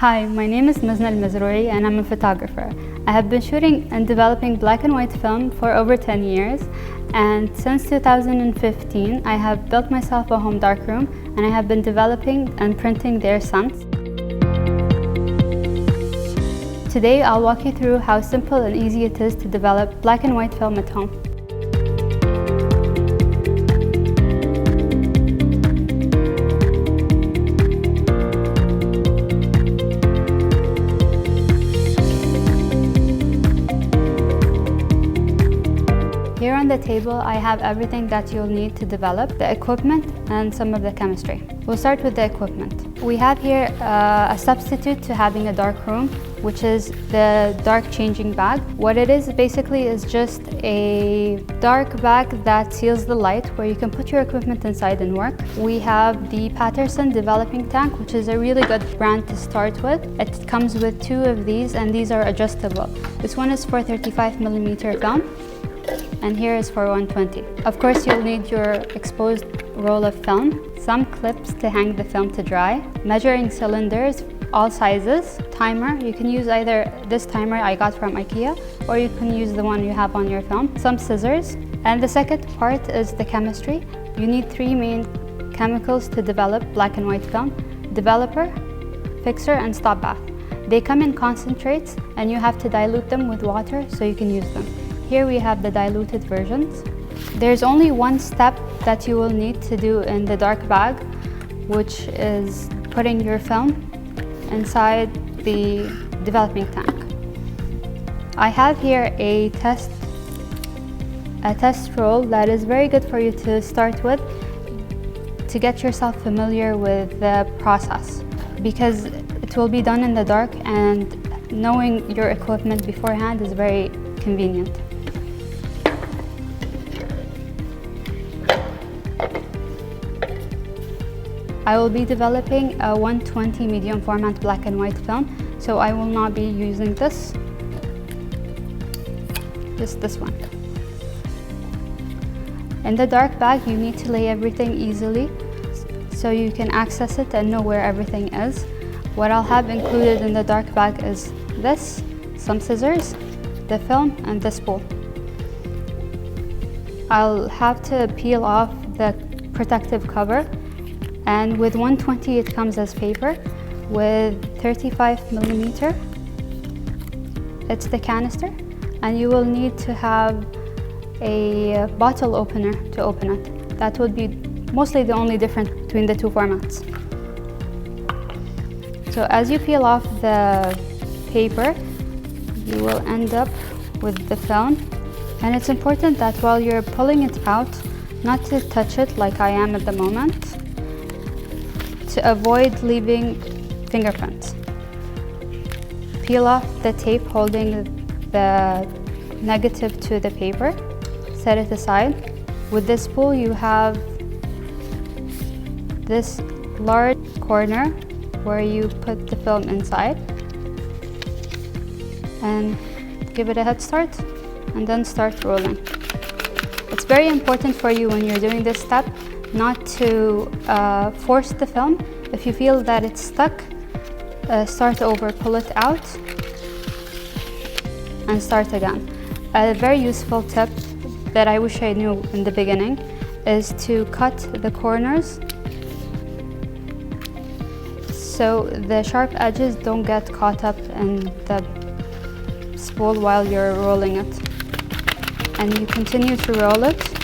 Hi, my name is Mazna Al Mazroui and I'm a photographer. I have been shooting and developing black and white film for over 10 years, and since 2015 I have built myself a home darkroom and I have been developing and printing their since. Today I'll walk you through how simple and easy it is to develop black and white film at home. Here on the table, I have everything that you'll need to develop, the equipment and some of the chemistry. We'll start with the equipment. We have here a substitute to having a dark room, which is the dark changing bag. What it is basically is just a dark bag that seals the light where you can put your equipment inside and work. We have the Patterson developing tank, which is a really good brand to start with. It comes with two of these and these are adjustable. This one is for 35mm film. And here is for 120. Of course, you'll need your exposed roll of film, some clips to hang the film to dry, measuring cylinders, all sizes, timer. You can use either this timer I got from IKEA, or you can use the one you have on your film, some scissors. And the second part is the chemistry. You need three main chemicals to develop black and white film: developer, fixer, and stop bath. They come in concentrates and you have to dilute them with water so you can use them. Here we have the diluted versions. There's only one step that you will need to do in the dark bag, which is putting your film inside the developing tank. I have here a test roll that is very good for you to start with to get yourself familiar with the process, because it will be done in the dark and knowing your equipment beforehand is very convenient. I will be developing a 120 medium format black and white film, so I will not be using this, just this one. In the dark bag, you need to lay everything easily so you can access it and know where everything is. What I'll have included in the dark bag is this, some scissors, the film, and the spool. I'll have to peel off the protective cover. And with 120 it comes as paper. With 35mm, it's the canister. And you will need to have a bottle opener to open it. That would be mostly the only difference between the two formats. So as you peel off the paper, you will end up with the film. And it's important that while you're pulling it out, not to touch it like I am at the moment, to avoid leaving fingerprints. Peel off the tape holding the negative to the paper. Set it aside. With this spool, you have this large corner where you put the film inside and give it a head start and then start rolling. It's very important for you when you're doing this step not to force the film. If you feel that it's stuck, start over, pull it out, and start again. A very useful tip that I wish I knew in the beginning is to cut the corners so the sharp edges don't get caught up in the spool while you're rolling it. And you continue to roll it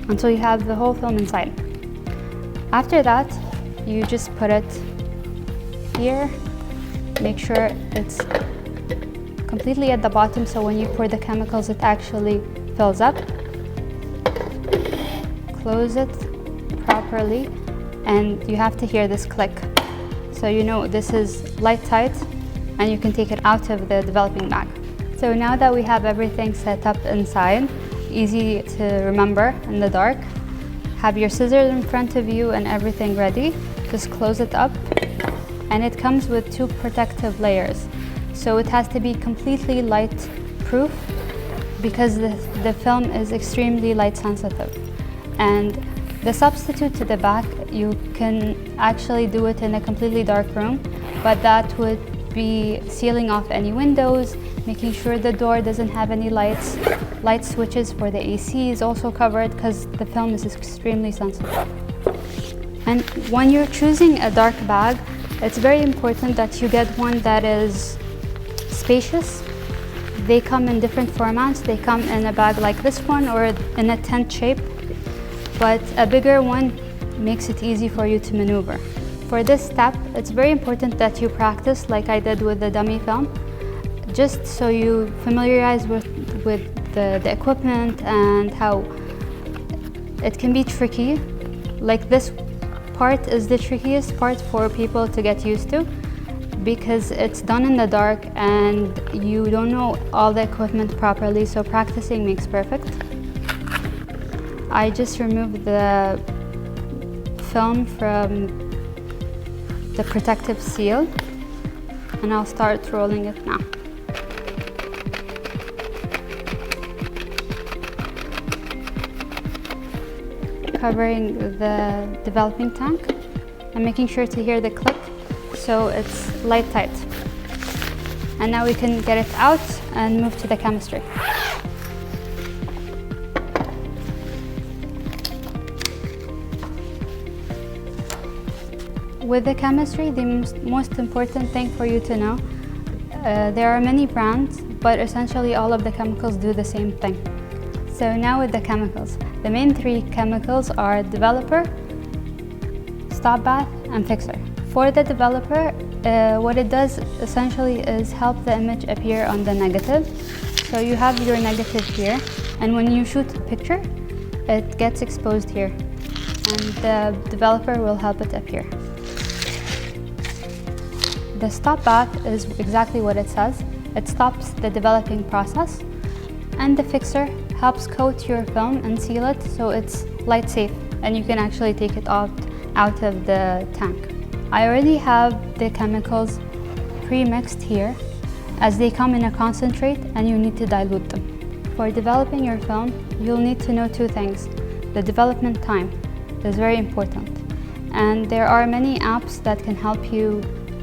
until you have the whole film inside. After that, you just put it here. Make sure it's completely at the bottom so when you pour the chemicals it actually fills up. Close it properly and you have to hear this click. So you know this is light tight and you can take it out of the developing bag. So now that we have everything set up inside, easy to remember in the dark, have your scissors in front of you and everything ready. Just close it up, and it comes with two protective layers. So it has to be completely light proof because the film is extremely light sensitive. And The substitute to the back, you can actually do it in a completely dark room, but that would be sealing off any windows, making sure the door doesn't have any lights. Light switches for the AC is also covered because the film is extremely sensitive. And when you're choosing a dark bag, it's very important that you get one that is spacious. They come in different formats. They come in a bag like this one or in a tent shape, but a bigger one makes it easy for you to maneuver. For this step, it's very important that you practice like I did with the dummy film, just so you familiarize with the equipment and how it can be tricky. Like this part is the trickiest part for people to get used to because it's done in the dark and you don't know all the equipment properly, so practicing makes perfect. I just removed the film from the protective seal and I'll start rolling it now. Covering the developing tank and making sure to hear the click so it's light tight. And now we can get it out and move to the chemistry. With the chemistry, the most important thing for you to know, there are many brands, but essentially all of the chemicals do the same thing. So now with the chemicals, the main three chemicals are developer, stop bath, and fixer. For the developer, what it does essentially is help the image appear on the negative. So you have your negative here, and when you shoot a picture, it gets exposed here, and the developer will help it appear. The stop bath is exactly what it says. It stops the developing process, and the fixer helps coat your film and seal it so it's light safe and you can actually take it out of the tank. I already have the chemicals pre-mixed here as they come in a concentrate and you need to dilute them. For developing your film, you'll need to know two things. The development time is very important, and there are many apps that can help you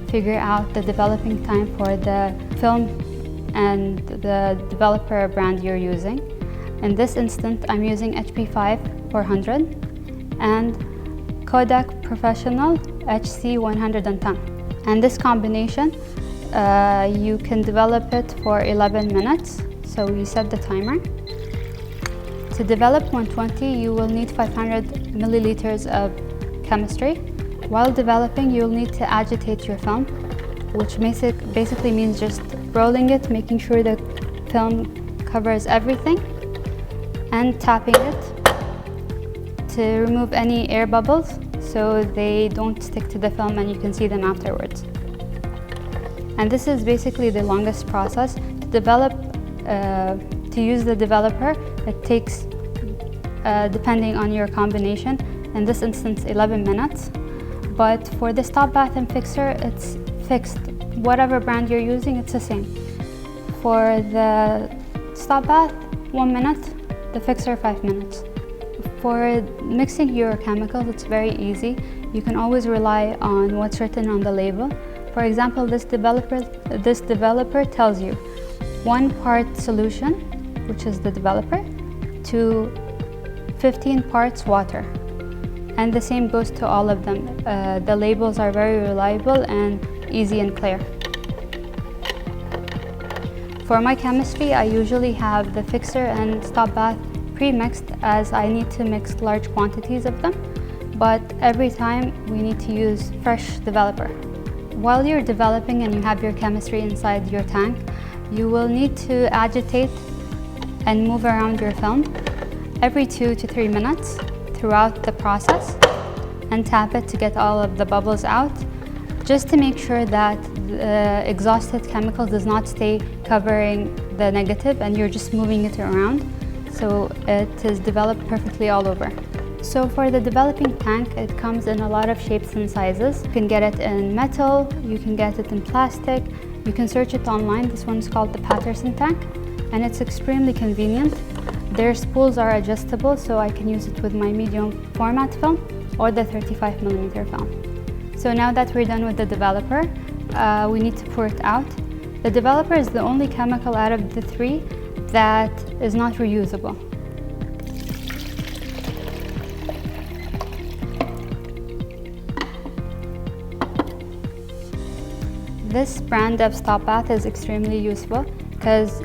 figure out the developing time for the film and the developer brand you're using. In this instance, I'm using HP5 400 and Kodak Professional HC110. And this combination, you can develop it for 11 minutes. So we set the timer. To develop 120, you will need 500 milliliters of chemistry. While developing, you'll need to agitate your film, which basically means just rolling it, making sure the film covers everything, and tapping it to remove any air bubbles so they don't stick to the film and you can see them afterwards. And this is basically the longest process. To develop, to use the developer, it takes, depending on your combination, in this instance 11 minutes. But for the stop bath and fixer, it's fixed. Whatever brand you're using, it's the same. For the stop bath, 1 minute. The fixer, 5 minutes. For mixing your chemicals, it's very easy. You can always rely on what's written on the label. For example, this developer tells you 1 part solution, which is the developer, to 15 parts water. And the same goes to all of them. The labels are very reliable and easy and clear. For my chemistry, I usually have the fixer and stop bath pre-mixed as I need to mix large quantities of them, but every time we need to use fresh developer. While you're developing and you have your chemistry inside your tank, you will need to agitate and move around your film every 2 to 3 minutes throughout the process and tap it to get all of the bubbles out, just to make sure that the exhausted chemical does not stay covering the negative and you're just moving it around so it is developed perfectly all over. So for the developing tank, it comes in a lot of shapes and sizes. You can get it in metal, you can get it in plastic, you can search it online. This one's called the Patterson tank and it's extremely convenient. Their spools are adjustable, so I can use it with my medium format film or the 35mm film. So now that we're done with the developer, we need to pour it out. The developer is the only chemical out of the three that is not reusable. This brand of stop bath is extremely useful because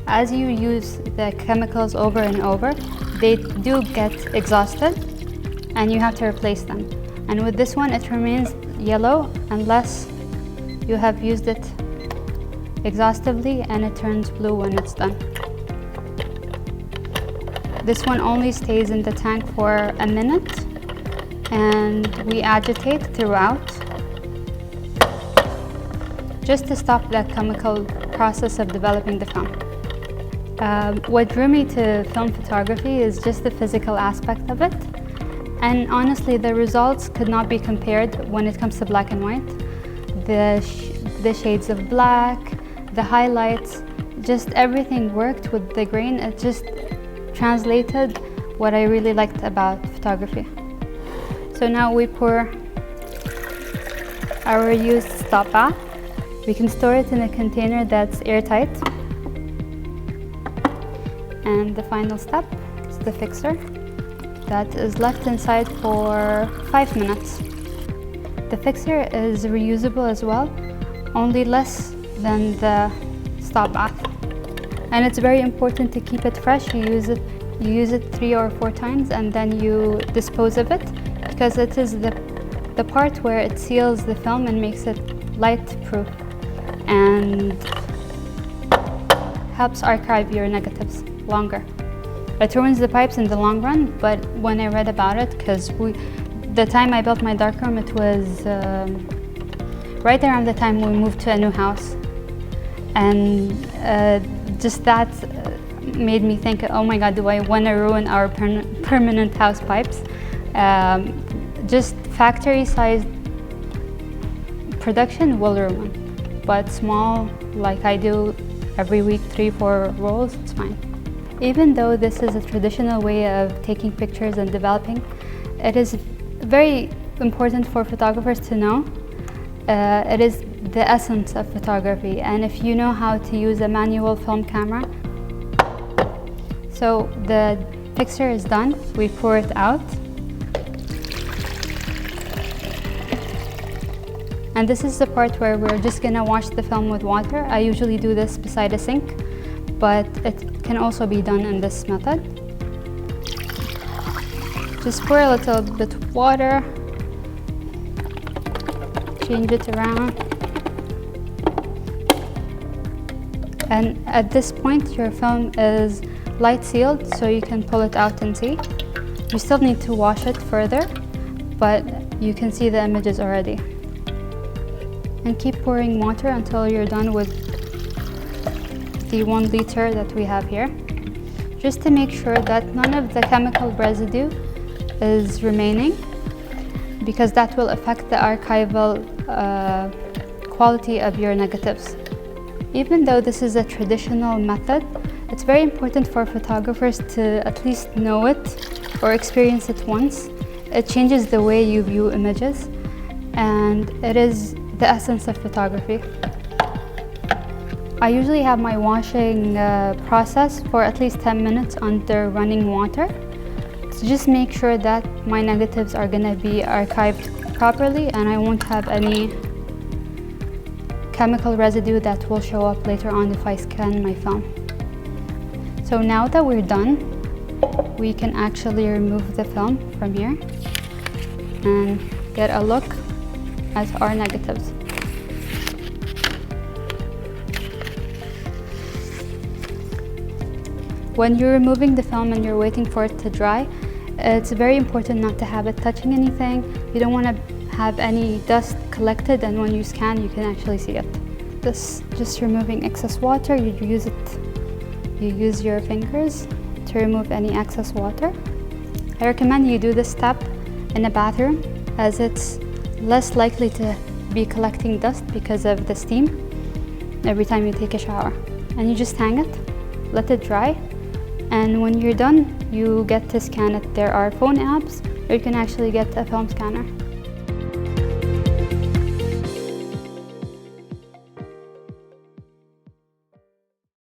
as you use the chemicals over and over, they do get exhausted and you have to replace them. And with this one, it remains yellow unless you have used it exhaustively, and it turns blue when it's done. This one only stays in the tank for a minute, and we agitate throughout just to stop the chemical process of developing the film. What drew me to film photography is just the physical aspect of it. And honestly, the results could not be compared when it comes to black and white. The shades of black, the highlights, just everything worked with the grain. It just translated what I really liked about photography. So now we pour our used stop bath. We can store it in a container that's airtight. And the final step is the fixer that is left inside for 5 minutes. The fixer is reusable as well, only less than the stop bath. And it's very important to keep it fresh. You use it 3 or 4 times and then you dispose of it, because it is the part where it seals the film and makes it light proof and helps archive your negatives longer. It ruins the pipes in the long run, but when I read about it, because the time I built my darkroom, it was right around the time we moved to a new house. And just that made me think, oh my God, do I want to ruin our permanent house pipes? Just factory-sized production will ruin, but small, like I do every week, 3-4 rolls, it's fine. Even though this is a traditional way of taking pictures and developing, it is very important for photographers to know. It is the essence of photography, and if you know how to use a manual film camera. So the fixer is done, we pour it out. And this is the part where we're just gonna wash the film with water. I usually do this beside a sink, but it can also be done in this method. Just pour a little bit of water, change it around. And at this point, your film is light sealed, so you can pull it out and see. You still need to wash it further, but you can see the images already. And keep pouring water until you're done with the 1 liter that we have here, just to make sure that none of the chemical residue is remaining, because that will affect the archival quality of your negatives. Even though this is a traditional method, it's very important for photographers to at least know it or experience it once. It changes the way you view images, and it is the essence of photography. I usually have my washing process for at least 10 minutes under running water to just make sure that my negatives are gonna be archived properly and I won't have any chemical residue that will show up later on if I scan my film. So now that we're done, we can actually remove the film from here and get a look at our negatives. When you're removing the film and you're waiting for it to dry, it's very important not to have it touching anything. You don't want to have any dust collected, and when you scan, you can actually see it. This just removing excess water. You use your fingers to remove any excess water. I recommend you do this step in a bathroom, as it's less likely to be collecting dust because of the steam every time you take a shower. And you just hang it, let it dry. And when you're done, you get to scan it. There are phone apps, or you can actually get a film scanner.